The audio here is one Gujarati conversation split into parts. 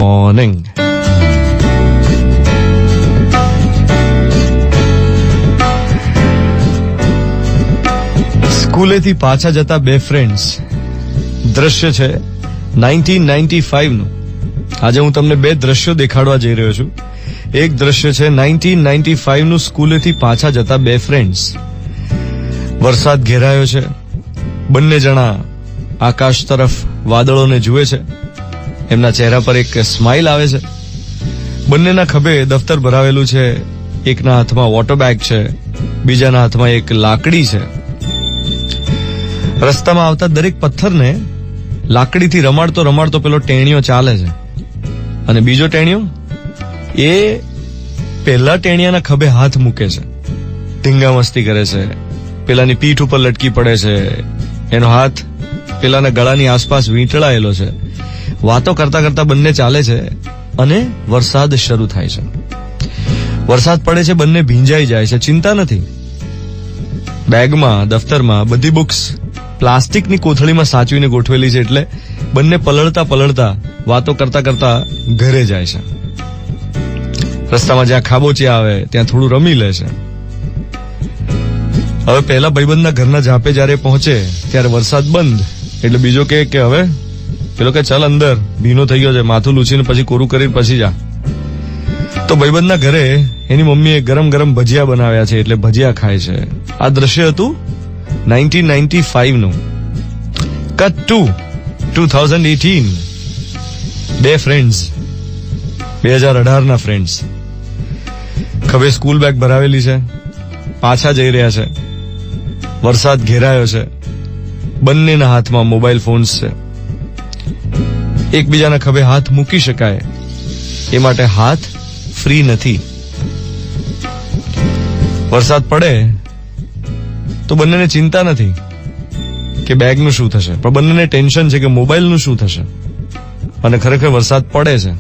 મોર્નિંગ. સ્કૂલેથી પાછા જતા બે ફ્રેન્ડ્સ. દ્રશ્ય છે 1995 નું. આજે હું તમને બે દ્રશ્યો દેખાડવા જઈ રહ્યો છું. એક દ્રશ્ય છે 1995 નું સ્કૂલેથી પાછા જતા બે ફ્રેન્ડ્સ. વરસાદ ઘેરાયો છે. બંને જણા આકાશ તરફ વાદળોને જુએ છે. એમના ચહેરા પર એક સ્માઇલ આવે છે. બંનેના ખભે દફતર ભરાવેલું છે. એકના હાથમાં વોટર બેગ છે, બીજાના હાથમાં એક લાકડી છે. રસ્તામાં આવતા દરેક પથ્થરને લાકડીથી રમાડતો રમાડતો પેલો ટેણીઓ ચાલે છે, અને બીજો ટેણીઓ એ પહેલા ટેણિયાના ખભે હાથ મૂકે છે, ધીંગા મસ્તી કરે છે, પેલાની પીઠ ઉપર લટકી પડે છે, એનો હાથ પેલાના ગળાની આસપાસ વીંટળાયેલો છે. વાતો કરતા કરતા બંને ચાલે છે અને વરસાદ શરૂ થાય છે. વરસાદ પડે છે, બંને ભીંજાઈ જાય છે. ચિંતા નથી. બેગમાં, દફતરમાં બધી બુક્સ પ્લાસ્ટિકની કોથળીમાં સાચવીને ગોઠવેલી છે, એટલે બંને પલળતા પલળતા વાતો કરતા કરતા ઘરે જાય છે. રસ્તામાં જ્યાં ખાબોચિયા આવે ત્યાં થોડું રમી લે છે. હવે પહેલા ભાઈબંધના ઘરના ઝાપે જયારે પહોંચે ત્યારે વરસાદ બંધ, એટલે બીજો કે હવે પેલો કે ચાલ અંદર, ભીનો થઈ ગયો છે, માથું લૂછીને પછી કોરું કરીને પછી જા. તો ભાઈબંધના ઘરે એની મમ્મીએ ગરમ ગરમ ભજીયા બનાવ્યા છે, એટલે ભજીયા ખાય છે. આ દ્રશ્ય હતું 1995 નું. Cut to 2018. બે ફ્રેન્ડ્સ, 2018 ના ફ્રેન્ડ્સ. ખભે સ્કૂલ બેગ ભરાવેલી છે, પાછા જઈ રહ્યા છે. વરસાદ ઘેરાયો છે. બંનેના હાથમાં મોબાઈલ ફોન્સ છે. એકબીજાના ખભે હાથ મૂકી શકાય એ માટે હાથ ફ્રી નથી. વરસાદ પડે તો બંનેને ચિંતા નથી કે બેગનું શું થશે, પણ બંનેને ટેન્શન છે કે મોબાઈલનું શું થશે. અને ખરેખર વરસાદ પડે છે.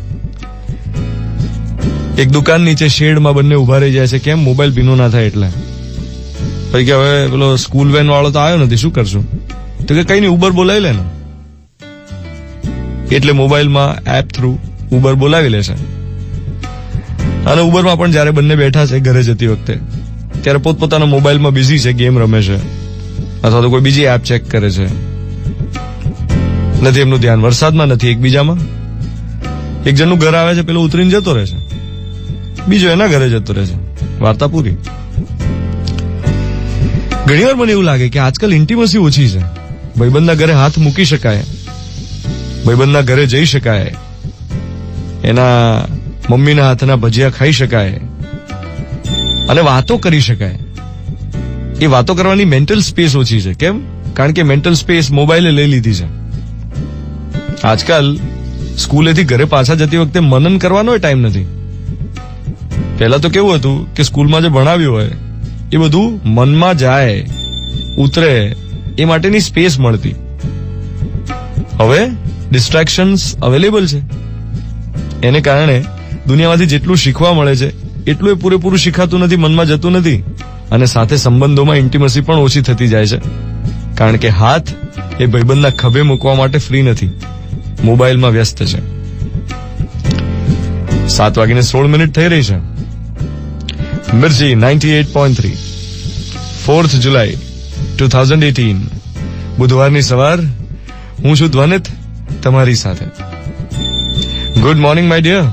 એક દુકાન નીચે શેડમાં બંને ઉભા રહી જાય છે. કેમ? મોબાઈલ ભીનો ના થાય એટલે. પછી કે હવે પેલો સ્કૂલ વેન વાળો તો આવ્યો નથી, શું કરશું? તો કે કઈ નહીં, ઉબર બોલાવી લે ને. એટલે મોબાઈલમાં એપ થ્રુ ઉબર બોલાવી લેશે. અને ઉબરમાં પણ જયારે બંને બેઠા છે ઘરે જતી વખતે, ત્યારે પોતપોતાના મોબાઈલમાં બિઝી છે, ગેમ રમે છે અથવા તો કોઈ બીજી એપ ચેક કરે છે. નથી એમનું ધ્યાન વરસાદમાં, નથી એકબીજામાં. એક જણનું ઘર આવે છે, પેલો ઉતરીને જતો રહે છે, બીજો એના ઘરે જતો રહે છે. વાર્તા પૂરી. ઘણીવાર મને એવું લાગે કે આજકાલ ઇન્ટિમસી ઓછી છે. ભાઈબંધના ઘરે હાથ મૂકી શકાય, ભાઈબંધના ઘરે જઈ શકાય, એના મમ્મીના હાથના ભજીયા ખાઈ શકાય અને વાતો કરી શકાય. એ વાતો કરવાની મેન્ટલ સ્પેસ ઓછી છે. કેમ? કારણ કે મેન્ટલ સ્પેસ મોબાઈલે લઈ લીધી છે. આજકાલ સ્કૂલેથી ઘરે પાછા જતી વખતે મનન કરવાનો ટાઈમ નથી. પહેલા તો કેવું હતું કે સ્કૂલમાં જે ભણાવ્યું હોય એ બધું મનમાં જાય, ઉતરે, એ માટેની સ્પેસ મળતી. હવે ડિસ્ટ્રેક્શન્સ અવેલેબલ છે. એને કારણે દુનિયામાંથી જેટલું શીખવા મળે છે એટલું એ પૂરેપૂરું શીખાતું નથી, મનમાં જતું નથી. અને સાથે સંબંધોમાં ઇન્ટિમસી પણ ઓછી થતી જાય છે. કારણ કે હાથ એ ભાઈબંધના ખભે મૂકવા માટે ફ્રી નથી, મોબાઈલમાં વ્યસ્ત છે. 7:16 થઈ રહી છે. મિર્ચી 98.3, 4th જુલાઈ 2018, બુધવારની સવાર. હું છું ધ્વનિત, તમારી સાથે. Good morning my dear.